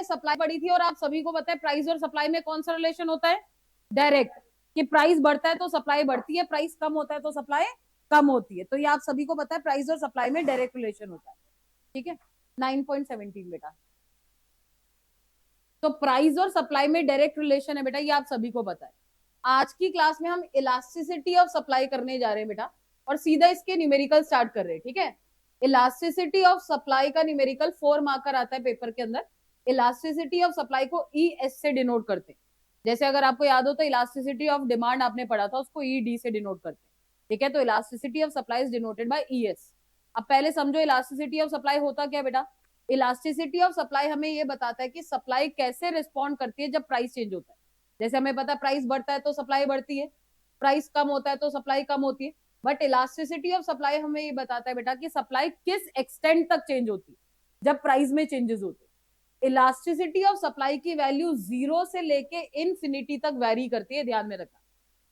Supply बढ़ी थी और आप सभी को पता है प्राइस और सप्लाई में कौन सा रिलेशन होता है, डायरेक्ट, कि प्राइस बढ़ता है तो सप्लाई बढ़ती है, प्राइस कम होता है तो सप्लाई कम होती है। तो ये आप सभी को पता है प्राइस और सप्लाई में डायरेक्ट रिलेशन होता है। ठीक है, 9.17 बेटा। तो प्राइस और सप्लाई में डायरेक्ट रिलेशन है बेटा, ये आप सभी को पता है। आज की क्लास में हम इलास्टिसिटी ऑफ सप्लाई करने जा रहे हैं बेटा, और सीधा इसके न्यूमेरिकल स्टार्ट कर रहे हैं। ठीक है, इलास्टिसिटी ऑफ सप्लाई का न्यूमेरिकल 4 मार्कर आता है पेपर के अंदर। इलास्टिसिटी ऑफ सप्लाई को ई एस से डिनोट करते हैं। जैसे अगर आपको याद हो तो इलास्टिसिटी ऑफ डिमांड आपने पढ़ा था, उसको ई डी से डिनोट करते हैं। ठीक है, तो elasticity of supply is denoted by E S. अब पहले समझो इलास्टिसिटी ऑफ सप्लाई होता क्या बेटा। इलास्टिसिटी ऑफ सप्लाई हमें ये बताता है कि सप्लाई कैसे रिस्पॉन्ड करती है जब प्राइस चेंज होता है। जैसे हमें पता है प्राइस बढ़ता है तो सप्लाई बढ़ती है, प्राइस कम होता है तो सप्लाई कम होती है। बट इलास्टिसिटी ऑफ सप्लाई हमें ये बताता है बेटा कि सप्लाई किस एक्सटेंट तक चेंज होती है जब प्राइस में चेंजेस होते हैं। इलास्टिसिटी ऑफ सप्लाई की वैल्यू 0 से लेके इन्फिनिटी तक वेरी करती है, ध्यान में रखना।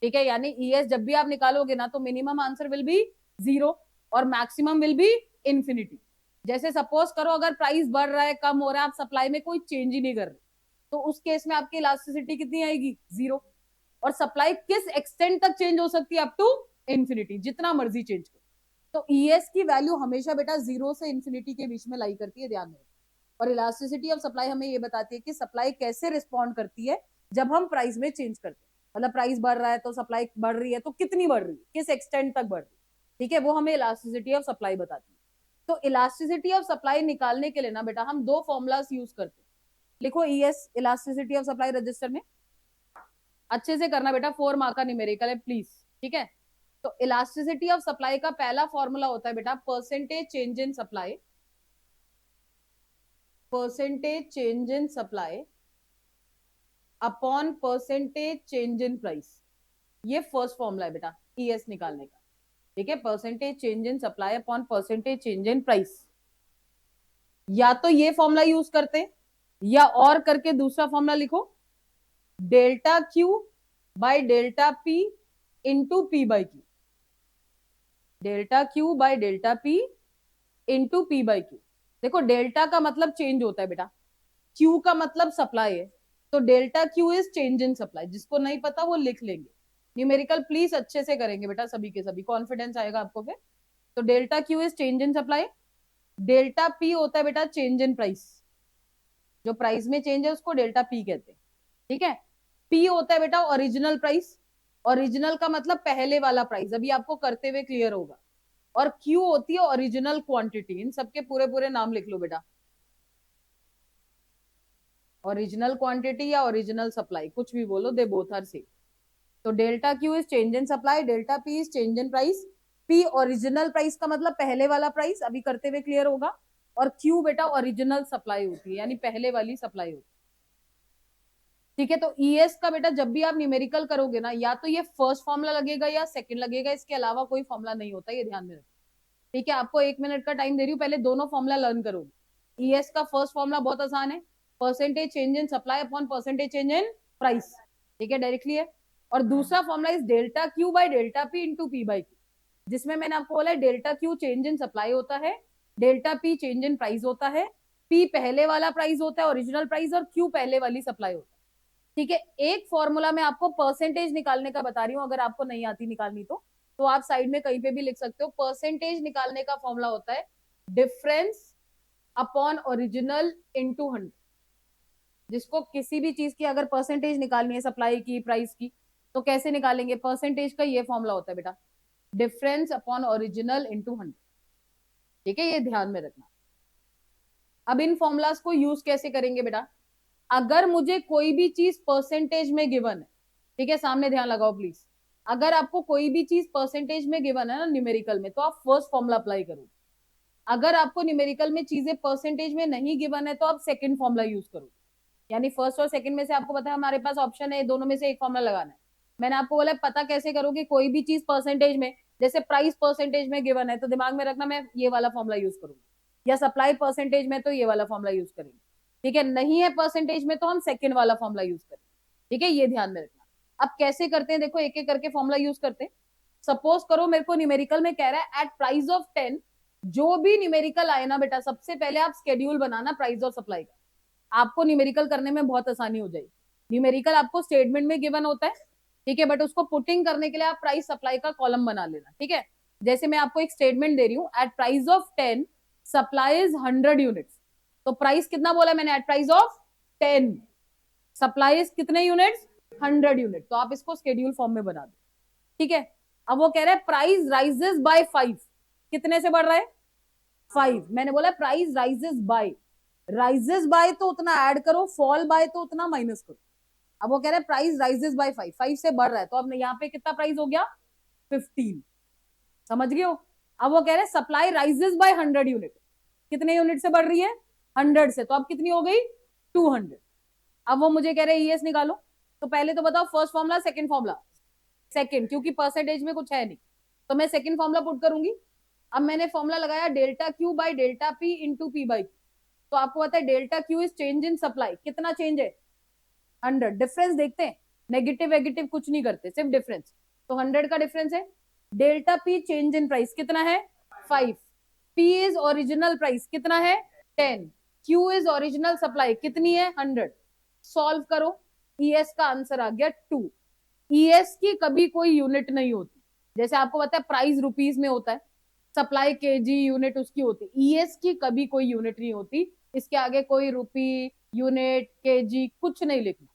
ठीक है, यानी ईएस जब भी आप निकालोगे ना तो मिनिमम आंसर विल बी 0 और मैक्सिमम विल बी इन्फिनिटी। जैसे सपोज करो अगर प्राइस बढ़ रहा है कम हो रहा है, आप सप्लाई में कोई चेंज ही नहीं कर रहे, तो उस केस में आपकी इलास्टिसिटी कितनी आएगी, 0। और सप्लाई किस एक्सटेंट तक चेंज हो सकती है, अप टू इन्फिनिटी, जितना मर्जी चेंज करो। तो ईएस की वैल्यू हमेशा बेटा 0 से इन्फिनिटी के बीच में लाई करती है, ध्यान में। और इलास्टिसिटी ऑफ सप्लाई हमें ये बताती है कि सप्लाई कैसे रिस्पॉन्ड करती है जब हम प्राइस में चेंज करते हैं। मतलब प्राइस बढ़ रहा है तो सप्लाई बढ़ रही है, तो कितनी बढ़ रही है, किस एक्सटेंट तक बढ़ रही है। ठीक है, वो हमें इलास्टिसिटी ऑफ सप्लाई बताती है। तो इलास्टिसिटी ऑफ सप्लाई निकालने के लिए ना बेटा हम दो फॉर्मूलास यूज करते हैं। लिखो ES elasticity of supply register में, अच्छे से करना बेटा, 4 मार्क का न्यूमेरिकल है प्लीज। ठीक है, तो इलास्टिसिटी ऑफ सप्लाई का पहला फॉर्मूला होता है बेटा percentage change in supply, percentage change in supply upon percentage change in price. ये फर्स्ट फॉर्मूला है बेटा ईएस निकालने का। ठीक है, percentage change in supply upon percentage change in price. या तो ये फॉर्मूला यूज करते या और करके दूसरा फॉर्मूला लिखो, delta Q by delta P into P by Q. Delta Q by delta P into P by Q. देखो डेल्टा का मतलब चेंज होता है बेटा, क्यू का मतलब सप्लाई है, तो delta Q is change in supply. जिसको नहीं पता वो लिख लेंगे, न्यूमेरिकल प्लीज अच्छे से करेंगे बेटा, सभी के सभी, कॉन्फिडेंस आएगा आपको फिर। तो delta Q is change in supply, delta P होता है बेटा चेंज इन प्राइस, जो प्राइस में चेंज है उसको डेल्टा पी कहते हैं। ठीक है, पी होता है बेटा ओरिजिनल प्राइस, ओरिजिनल का मतलब पहले वाला प्राइस, अभी आपको करते हुए क्लियर होगा। और क्यू होती है ओरिजिनल क्वांटिटी। इन सबके पूरे पूरे नाम लिख लो बेटा, ओरिजिनल क्वांटिटी या ओरिजिनल सप्लाई, कुछ भी बोलो, दे बोथ आर सेम। तो delta Q is change in supply, delta P is change in price. P original price का मतलब पहले वाला प्राइस, अभी करते हुए क्लियर होगा। और क्यू बेटा ओरिजिनल सप्लाई होती है, यानी पहले वाली सप्लाई होती है। ठीक है, तो ईएस का बेटा जब भी आप न्यूमेरिकल करोगे ना, या तो ये फर्स्ट फॉर्मूला लगेगा या सेकंड लगेगा, इसके अलावा कोई फॉर्मूला नहीं होता, ये ध्यान में रखो। ठीक है, आपको 1 मिनट का टाइम दे रही हूँ, पहले दोनों फॉर्मूला लर्न करोगे। ईएस का फर्स्ट फॉर्मूला बहुत आसान है, percentage change in supply upon percentage change in price. ठीक है, डायरेक्टली है। और दूसरा formula is delta Q by delta P into P by Q, जिसमें मैंने आपको बोला delta Q change in supply होता है, delta P change in price होता है, पी पहले वाला प्राइस होता है ओरिजिनल प्राइस, और क्यू पहले वाली सप्लाई होता है। ठीक है, एक फॉर्मूला में आपको परसेंटेज निकालने का बता रही हूँ, अगर आपको नहीं आती निकालनी तो आप साइड में कहीं पे भी लिख सकते हो। परसेंटेज निकालने का फॉर्मूला होता है डिफरेंस अपॉन ओरिजिनल इनटू 100। जिसको किसी भी चीज की अगर परसेंटेज निकालनी है, सप्लाई की, प्राइस की, तो कैसे निकालेंगे, परसेंटेज का ये फॉर्मूला होता है बेटा, डिफरेंस अपॉन ओरिजिनल इनटू 100। ठीक है, ये ध्यान में रखना। अब इन फॉर्मूलाज को यूज कैसे करेंगे बेटा, अगर मुझे कोई भी चीज परसेंटेज में गिवन है, ठीक है, सामने ध्यान लगाओ प्लीज, अगर आपको कोई भी चीज परसेंटेज में गिवन है ना न्यूमेरिकल में, तो आप फर्स्ट फॉर्मूला अप्लाई करो। अगर आपको न्यूमेरिकल में चीजें परसेंटेज में नहीं गिवन है तो आप सेकंड फॉर्मूला यूज करो। यानी फर्स्ट और सेकंड में से आपको पता है हमारे पास ऑप्शन है, दोनों में से एक फॉर्मूला लगाना है। मैंने आपको बोला पता कैसे करोगे, कोई भी चीज परसेंटेज में, जैसे प्राइस परसेंटेज में गिवन है तो दिमाग में रखना मैं ये वाला फॉर्मूला यूज करूंगी, या सप्लाई परसेंटेज में तो ये वाला फॉर्मूला यूज करेंगे। ठीक है, नहीं है परसेंटेज में तो हम सेकंड वाला फॉर्मूला यूज करेंगे। ठीक है, ये ध्यान में रखना। अब कैसे करते हैं, देखो एक एक करके फॉर्मूला यूज करते हैं। सपोज करो मेरे को न्यूमेरिकल में कह रहा है एट प्राइस ऑफ 10, जो भी न्यूमेरिकल आए ना बेटा, सबसे पहले आप स्केड्यूल बनाना प्राइस और सप्लाई का। आपको न्यूमेरिकल करने में बहुत आसानी हो जाएगी। न्यूमेरिकल आपको स्टेटमेंट में गिवन होता है, ठीक है, बट उसको पुटिंग करने के लिए आप प्राइस सप्लाई का कॉलम बना लेना, ठीक है। जैसे मैं आपको एक स्टेटमेंट दे रही हूँ, at price of 10 supply is 100 units. तो प्राइस कितना बोला मैंने? At price of 10 supply is कितने यूनिट्स? 100 यूनिट। तो आप इसको शेड्यूल फॉर्म में बना दो, ठीक है। अब वो कह रहे हैं प्राइस राइजेस बाय 5, कितने से बढ़ रहा है? 5। मैंने बोला price rises by, rises by तो उतना ऐड करो, फॉल बाय तो उतना माइनस करो। अब वो कह रहे हैं प्राइस राइजेस बाय 5, 5 से बढ़ रहा है, तो अब यहाँ पे कितना प्राइस हो गया? 15। समझ गए हो? अब वो कह रहे हैं सप्लाई राइजेस बाय 100 यूनिट, कितने यूनिट से बढ़ रही है? 100 से, तो अब कितनी हो गई? 200। अब वो मुझे कह रहे हैं ईएस निकालो। तो पहले तो बताओ first formula second formula? Second, क्योंकि परसेंटेज में कुछ है नहीं, तो मैं सेकंड फॉर्मूला पुट करूंगी। अब मैंने फॉर्मूला लगाया delta Q by delta P into P by, तो आपको पता है delta Q is change in supply, कितना चेंज है? 100। डिफरेंस देखते हैं, नेगेटिव वेगेटिव कुछ नहीं करते, सिर्फ डिफरेंस। तो 100 का डिफरेंस है। Delta P change in price कितना है? 5। पी इज ओरिजिनल प्राइस कितना है? 10। क्यू इज ओरिजिनल सप्लाई कितनी है? 100। सॉल्व करो, ईएस का आंसर आ गया 2। ईएस की कभी कोई यूनिट नहीं होती, जैसे आपको पता है प्राइस रुपीस में होता है, सप्लाई केजी यूनिट उसकी होती है, ईएस की कभी कोई यूनिट नहीं होती। इसके आगे कोई रुपी, यूनिट, केजी कुछ नहीं लिखना,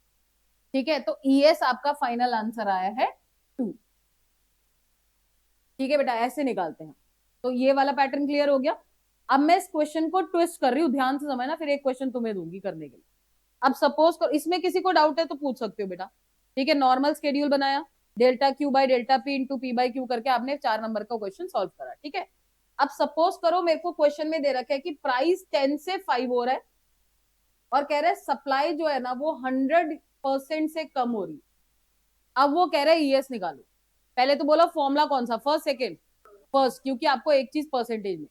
ठीक है। तो ईएस आपका फाइनल आंसर आया है 2, ठीक है बेटा, ऐसे निकालते हैं। तो ये वाला पैटर्न क्लियर हो गया। अब मैं इस क्वेश्चन को ट्विस्ट कर रही हूँ, ध्यान से समझना, फिर एक क्वेश्चन तुम्हें दूंगी करने के लिए। अब सपोज कर, इसमें किसी को डाउट है तो पूछ सकते हो बेटा, ठीक है। नॉर्मल स्केड्यूल बनाया, delta Q by delta P into P by Q करके आपने 4 नंबर का क्वेश्चन सॉल्व करा, ठीक है। अब सपोज करो मेरे को क्वेश्चन में दे रखा है कि प्राइस 10 से 5 हो रहा है और कह रहे हैं सप्लाई जो है ना वो 100% से कम हो रही है। अब वो कह रहे हैं ईएस निकालो। पहले तो बोला फॉर्मूला कौन सा? First, second? फर्स्ट, क्योंकि आपको एक चीज परसेंटेज में,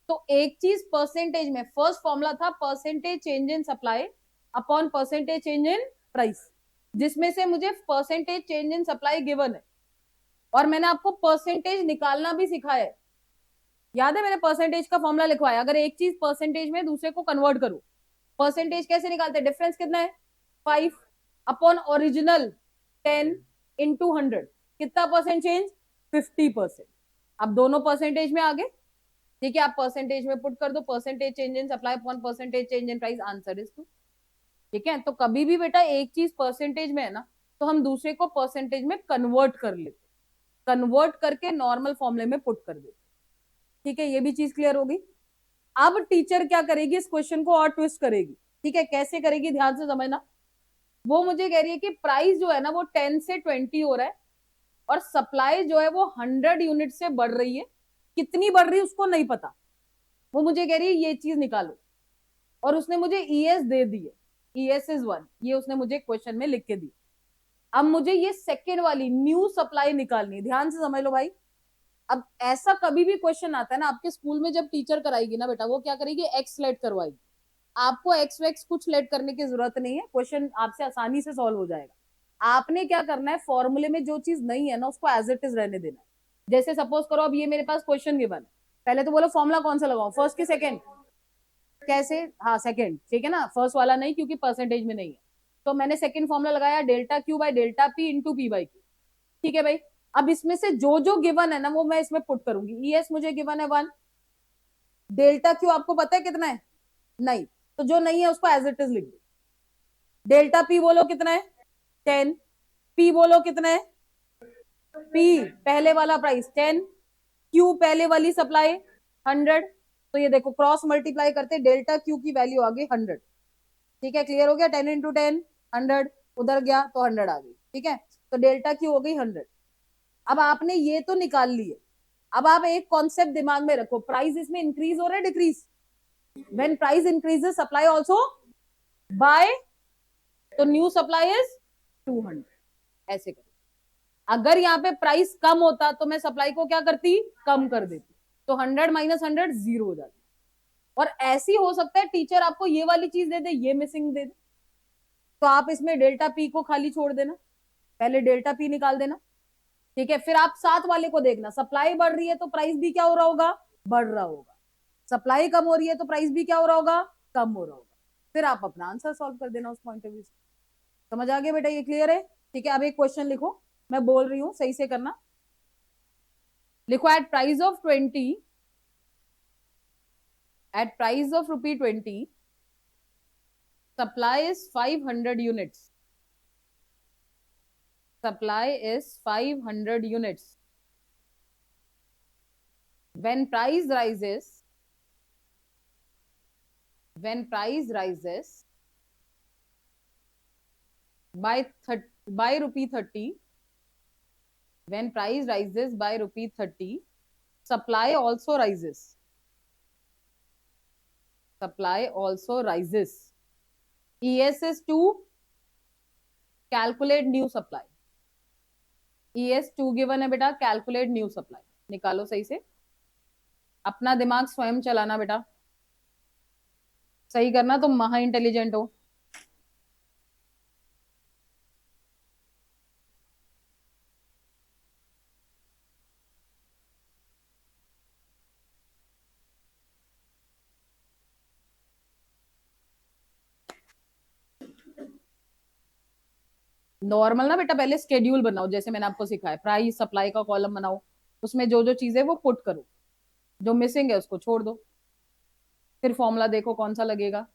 तो एक चीज परसेंटेज में फर्स्ट फॉर्मूला था percentage change in supply upon percentage change in price, जिसमें से मुझे percentage change in supply given है और मैंने आपको परसेंटेज निकालना भी सिखाया है। याद है मैंने परसेंटेज का फॉर्मूला लिखवाया, अगर एक चीज परसेंटेज में दूसरे को कन्वर्ट करो, परसेंटेज कैसे निकालते हैं? डिफरेंस कितना है? 5 अपॉन ओरिजिनल 10 इंटू 100, कितना परसेंट चेंज? 50%। अब दोनों परसेंटेज में आ गए, ठीक है। आप परसेंटेज में पुट कर दो, percentage change in supply upon percentage change in price, answer is 2, ठीक है। तो कभी भी बेटा एक चीज परसेंटेज में है ना, तो हम दूसरे को परसेंटेज में कन्वर्ट कर लेते, कन्वर्ट करके नॉर्मल फॉर्मूले में पुट कर देते, ठीक है। ये भी चीज क्लियर होगी। अब टीचर क्या करेगी, इस क्वेश्चन को और ट्विस्ट करेगी, ठीक है। कैसे करेगी ध्यान से समझना। वो मुझे कह रही है कि प्राइस जो है ना वो 10 से 20 हो रहा है और सप्लाई जो है वो 100 यूनिट से बढ़ रही है, कितनी बढ़ रही है उसको नहीं पता। वो मुझे कह रही है ये चीज निकालो और उसने मुझे ईएस दे दी है, ईएस इज 1, ये उसने मुझे क्वेश्चन में लिख के दी। अब मुझे ये सेकेंड वाली न्यू सप्लाई निकालनी है, ध्यान से समझ लो भाई। अब ऐसा कभी भी क्वेश्चन आता है ना आपके स्कूल में, जब टीचर कराएगी ना बेटा, वो क्या करेगी? एक्स लेट करवाएगी। आपको एक्स वैक्स कुछ लेट करने की जरूरत नहीं है, क्वेश्चन आपसे आसानी से सॉल्व हो जाएगा। आपने क्या करना है, फॉर्मूले में जो चीज नहीं है ना उसको एज इट इज रहने देना है। जैसे सपोज करो अब ये मेरे पास क्वेश्चन गिवन है, पहले तो बोलो फॉर्मूला कौन सा लगाओ, फर्स्ट की सेकंड? कैसे? हाँ सेकंड, ठीक है ना, फर्स्ट वाला नहीं क्योंकि परसेंटेज में नहीं है। तो मैंने सेकंड फॉर्मूला लगाया delta Q by delta P into P by Q, ठीक है भाई। अब इसमें से जो जो गिवन है ना वो मैं इसमें पुट करूंगी। ईएस मुझे गिवन है 1, डेल्टा क्यू आपको पता है कितना है? नहीं, तो जो नहीं है उसको एज इट इज लिख दो। डेल्टा पी बोलो कितना है? 10। पी बोलो कितना है? पी पहले वाला प्राइस 10, क्यू पहले वाली सप्लाई 100। तो ये देखो क्रॉस मल्टीप्लाई करते डेल्टा क्यू की वैल्यू आ गई 100, ठीक है। क्लियर हो गया? 10 इंटू 10 100, उधर गया तो 100 आ गई, ठीक है। तो डेल्टा क्यू हो गई 100। अब आपने ये तो निकाल ली है। अब आप एक कॉन्सेप्ट दिमाग में रखो, प्राइस इसमें इंक्रीज हो रहा है decrease? When price increases supply also by, तो न्यू सप्लाई इज 200, ऐसे करो। अगर यहाँ पे प्राइस कम होता तो मैं सप्लाई को क्या करती? कम कर देती, तो 100 माइनस 100 जीरो हो जाती। और ऐसी हो सकता है टीचर आपको ये वाली चीज दे दे, ये मिसिंग दे दे, तो आप इसमें डेल्टा पी को खाली छोड़ देना, पहले डेल्टा पी निकाल देना, ठीक है। फिर आप साथ वाले को देखना, सप्लाई बढ़ रही है तो प्राइस भी क्या हो रहा होगा? बढ़ रहा होगा। सप्लाई कम हो रही है तो प्राइस भी क्या हो रहा होगा? कम हो रहा होगा। फिर आप अपना आंसर सॉल्व कर देना उस पॉइंट ऑफ व्यू से। समझ आ गया बेटा, ये क्लियर है? ठीक है, अब एक क्वेश्चन लिखो, मैं बोल रही हूँ सही से करना। लिखो at price of 20, at price of rupee 20, supply is 500 units. Supply is 500 units. When price rises, by rupee 30, when price rises by rupee 30, supply also rises. Supply also rises. ES is to calculate new supply. ES 2 given है बेटा, calculate new supply. निकालो सही से, अपना दिमाग स्वयं चलाना बेटा, सही करना, तुम महा इंटेलिजेंट हो। नॉर्मल ना बेटा, पहले स्केड्यूल बनाओ जैसे मैंने आपको सिखाया, प्राइस सप्लाई का कॉलम बनाओ, उसमें जो जो चीजें वो पुट करो, जो मिसिंग है उसको छोड़ दो, फिर फॉर्मूला देखो कौन सा लगेगा।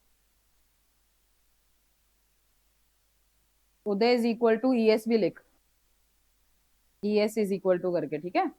उदय इज इक्वल टू ES भी लिख, ES इज इक्वल टू करके, ठीक है।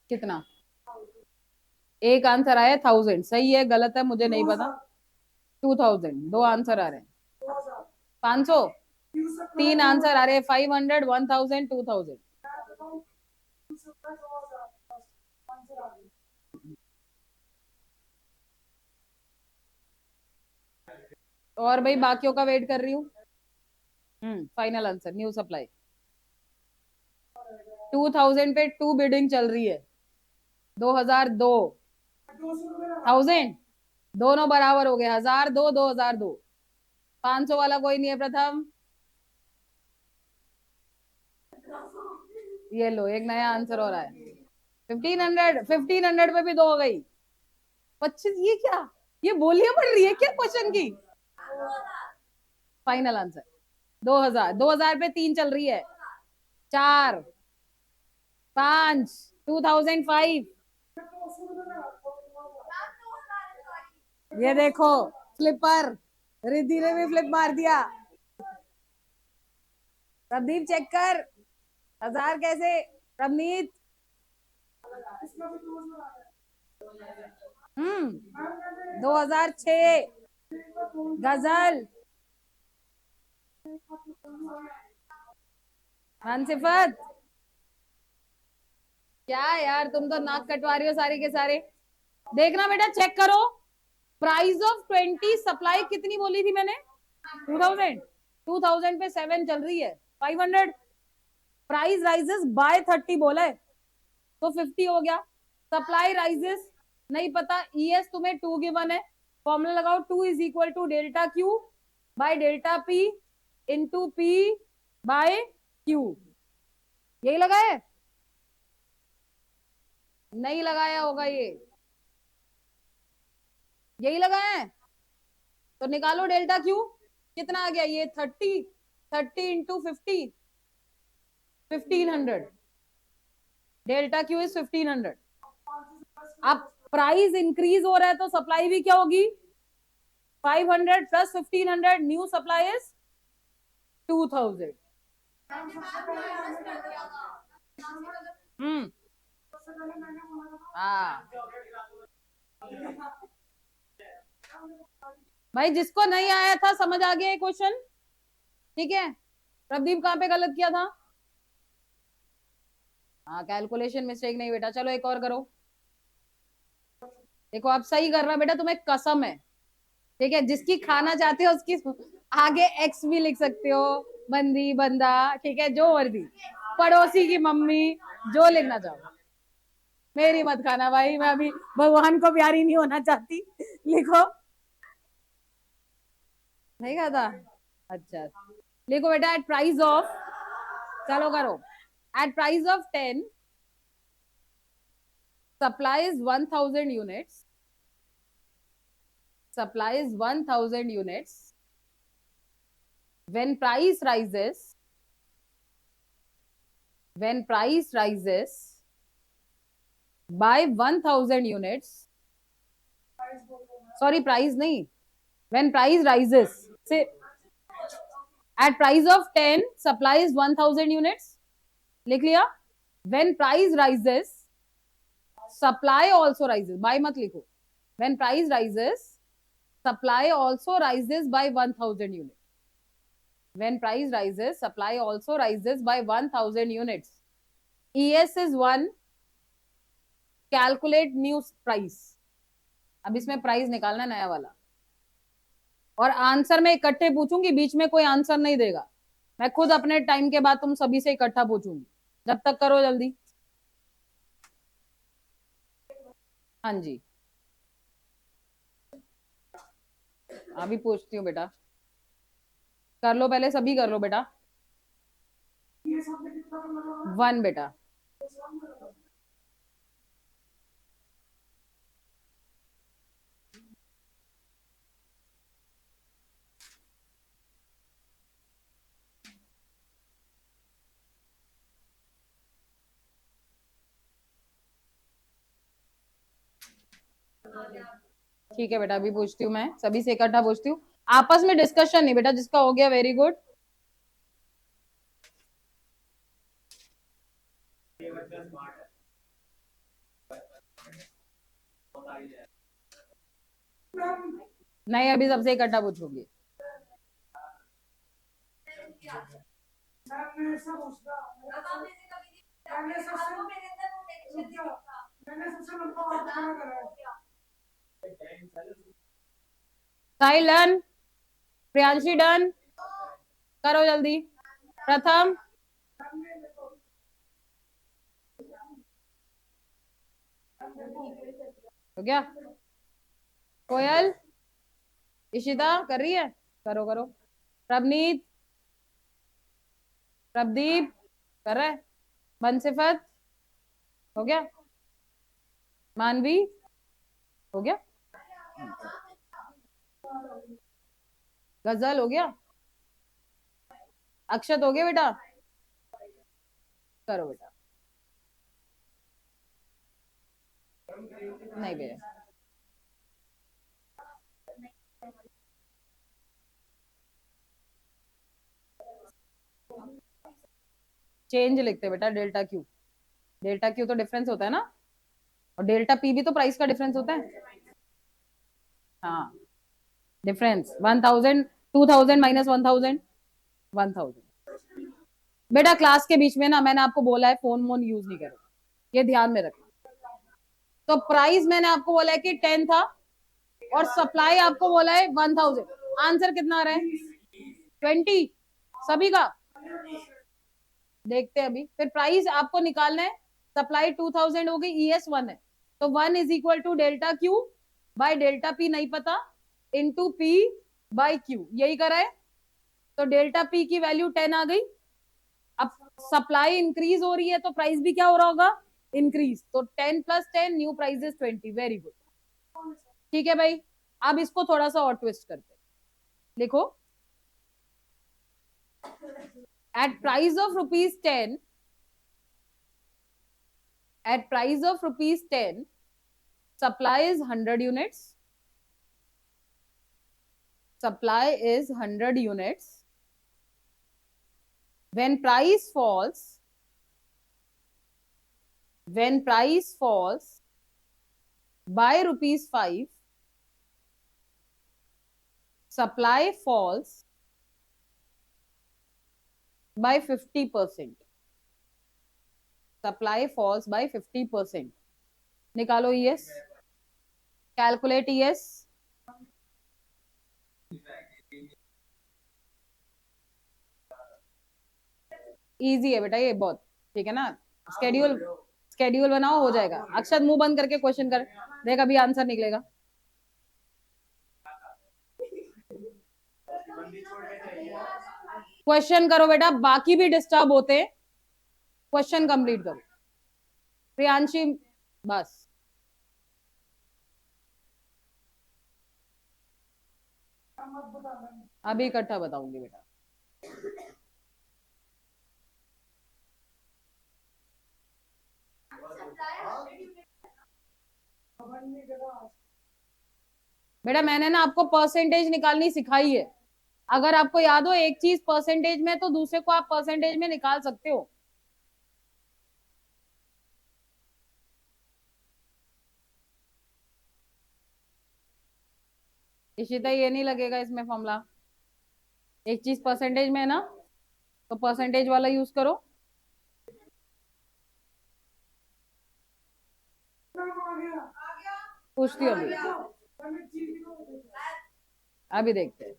कितना? एक आंसर आया 1000, सही है गलत है मुझे नहीं पता। 2000, दो आंसर आ रहे हैं। 500, तीन आंसर आ रहे हैं, 500, 1000, 2000। और भाई बाकियों का वेट कर रही हूँ। Final answer new supply. 2000 पे 2 बिडिंग चल रही है, 2002, 1000, दोनों बराबर हो गए, 1002, 2002। 500 वाला कोई नहीं है प्रथम। ये लो, एक नया आंसर हो रहा है। 1500 पे भी दो हो गई, 25। ये क्या, ये बोलियां पड़ रही है क्या क्वेश्चन की? फाइनल आंसर 2000, 2000 पे 3 चल रही है, 4, 5, 2005। ये देखो फ्लिपर, रिद्धि ने भी फ्लिप मार दिया। प्रदीप चेक कर, 1000 कैसे? प्रवनीत, 2006, गजल, मनसिफत। क्या यार, तुम तो नाक कटवा रही हो सारे के सारे। देखना बेटा, चेक करो, प्राइस ऑफ 20, सप्लाई कितनी बोली थी मैंने? 2000, 2000 पे 7 चल रही है, 500। प्राइस राइजेस बाय 30 बोला है, तो 50 हो गया। सप्लाई राइजेस नहीं पता, ES तुम्हें 2 गिवन है, फॉर्मूला लगाओ, 2 is equal to delta Q by delta P into P by Q। यही लगा है? नहीं लगाया होगा ये, यही लगा है, तो निकालो डेल्टा Q। कितना आ गया ये? 30, 30 इंटू 50, 1500। Delta Q is 1500। अब प्राइस इंक्रीज हो रहा है तो सप्लाई भी क्या होगी? 500 प्लस 1500, न्यू सप्लाई इज 2000। हम्म, हाँ भाई, जिसको नहीं आया था समझ आ गया ये क्वेश्चन, ठीक है। प्रदीप कहाँ पे गलत किया था? हाँ, कैलकुलेशन मिस्टेक नहीं बेटा, चलो एक और करो। देखो आप सही कर रहा बेटा, तुम्हें कसम है, ठीक है। जिसकी खाना चाहते हो उसकी आगे X भी लिख सकते हो, बंदी बंदा, ठीक है, जो मर्जी। पड़ोसी की मम्मी, जो लिखना चाहो। मेरी मत खाना भाई, मैं अभी भगवान को प्यारी नहीं होना चाहती। लिखो। नहीं खाता? अच्छा, लिखो बेटा। एट प्राइस ऑफ, चलो करो। At price of 10, supply is 1000 units. Supply is 1000 units. When price rises, when price rises by 1000 units, sorry, price nahi, when price rises, say at price of 10, supply is 1000 units. लिख लिया? When price rises, supply also rises. By मत लिखो. When price rises, supply also rises by 1000 units. When price rises, supply also rises by 1000 units. ES is 1. Calculate new price. अब इसमें price निकालना नया वाला, और आंसर मैं इकट्ठे पूछूंगी, बीच में कोई आंसर नहीं देगा। मैं खुद अपने टाइम के बाद तुम सभी से इकट्ठा पूछूंगी। जब तक करो जल्दी। हाँ जी, अभी पूछती हूँ बेटा। कर लो पहले, सभी कर लो बेटा। 1 बेटा। ठीक है बेटा, अभी पूछती हूँ, मैं सभी से इकट्ठा पूछती हूँ। आपस में डिस्कशन नहीं बेटा, जिसका हो गया वेरी गुड। नहीं, अभी सबसे इकट्ठा पूछूंगी। साहिल डन, प्रियांशी डन, करो जल्दी। प्रथम, हो गया? कोयल, इशिता कर रही है? करो करो। प्रवनीत, प्रदीप कर रहा है। मनसिफत हो गया? मानवी हो गया? गजल हो गया? अक्षत हो गया बेटा? करो बेटा। नहीं बेटा, चेंज लिखते बेटा, डेल्टा क्यू। डेल्टा क्यू तो डिफरेंस होता है ना, और डेल्टा पी भी तो प्राइस का डिफरेंस होता है। हाँ, डिफरेंस 1000, 2000 माइनस 1000, 1000। बेटा क्लास के बीच में ना, मैंने आपको बोला है फोन वोन यूज नहीं करो, ये ध्यान में रखना। तो प्राइस मैंने आपको बोला है कि 10 था, और सप्लाई आपको बोला है 1000। आंसर कितना आ रहा है? 20 सभी का। देखते हैं अभी। फिर प्राइस आपको निकालना है, सप्लाई 2000 हो गई, ES 1 है, तो 1 is equal to delta Q by delta P, नहीं पता, इनटू पी बाय क्यू, यही करा है। तो डेल्टा पी की वैल्यू 10 आ गई। अब सप्लाई इंक्रीज हो रही है, तो प्राइस भी क्या हो रहा होगा? इंक्रीज। तो 10 plus 10, new price is 20। Very good. ठीक है भाई, अब इसको थोड़ा सा और ट्विस्ट करते हैं। लिखो। At price of rupees 10, at price of rupees 10, supply is 100 units. Supply is 100 units. When price falls, when price falls by rupees 5, supply falls by 50%. Supply falls by 50%. निकालो ES, कैलकुलेट ES। इजी है बेटा ये बहुत। ठीक है ना, schedule schedule बनाओ, हो जाएगा। अक्षत मुंह बंद करके क्वेश्चन कर, देख अभी आंसर निकलेगा। क्वेश्चन करो बेटा, बाकी भी डिस्टर्ब होते हैं, क्वेश्चन कंप्लीट करो। प्रियांशी, बस अभी इकट्ठा बताऊंगी बेटा। बेटा मैंने ना आपको परसेंटेज निकालनी सिखाई है। अगर आपको याद हो एक चीज परसेंटेज में तो दूसरे को आप परसेंटेज में निकाल सकते हो। इशिता ये नहीं लगेगा इसमें फॉर्मूला, एक चीज परसेंटेज में है ना, तो परसेंटेज वाला यूज करो। पूछती हूँ अभी, अभी देखते हैं।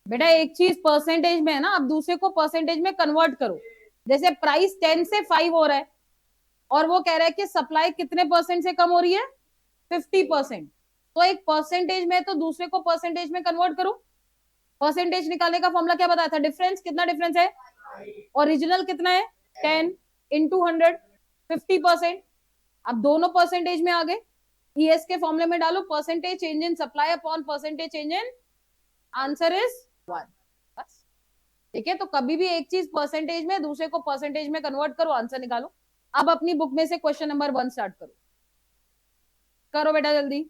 बेटा एक चीज परसेंटेज में है ना, आप दूसरे को परसेंटेज में कन्वर्ट करो। जैसे प्राइस 10 से 5 हो रहा है और वो कह रहा है कि सप्लाई कितने परसेंट से कम हो रही है, 50%। तो एक परसेंटेज में तो दूसरे को परसेंटेज में कन्वर्ट करो। परसेंटेज निकालने का फॉर्मूला क्या बताया था, डिफरेंस, कितना डिफरेंस है, ओरिजिनल कितना है 10 इंटू 100, 50%। अब दोनों परसेंटेज में आ गए, ईएस के फॉर्मूले में डालो, percentage change in supply upon percentage change in, answer is 1। बस ठीक है, तो कभी भी एक चीज परसेंटेज में दूसरे को परसेंटेज में कन्वर्ट करो, आंसर निकालो। अब अपनी बुक में से क्वेश्चन नंबर 1 स्टार्ट करो, करो बेटा जल्दी।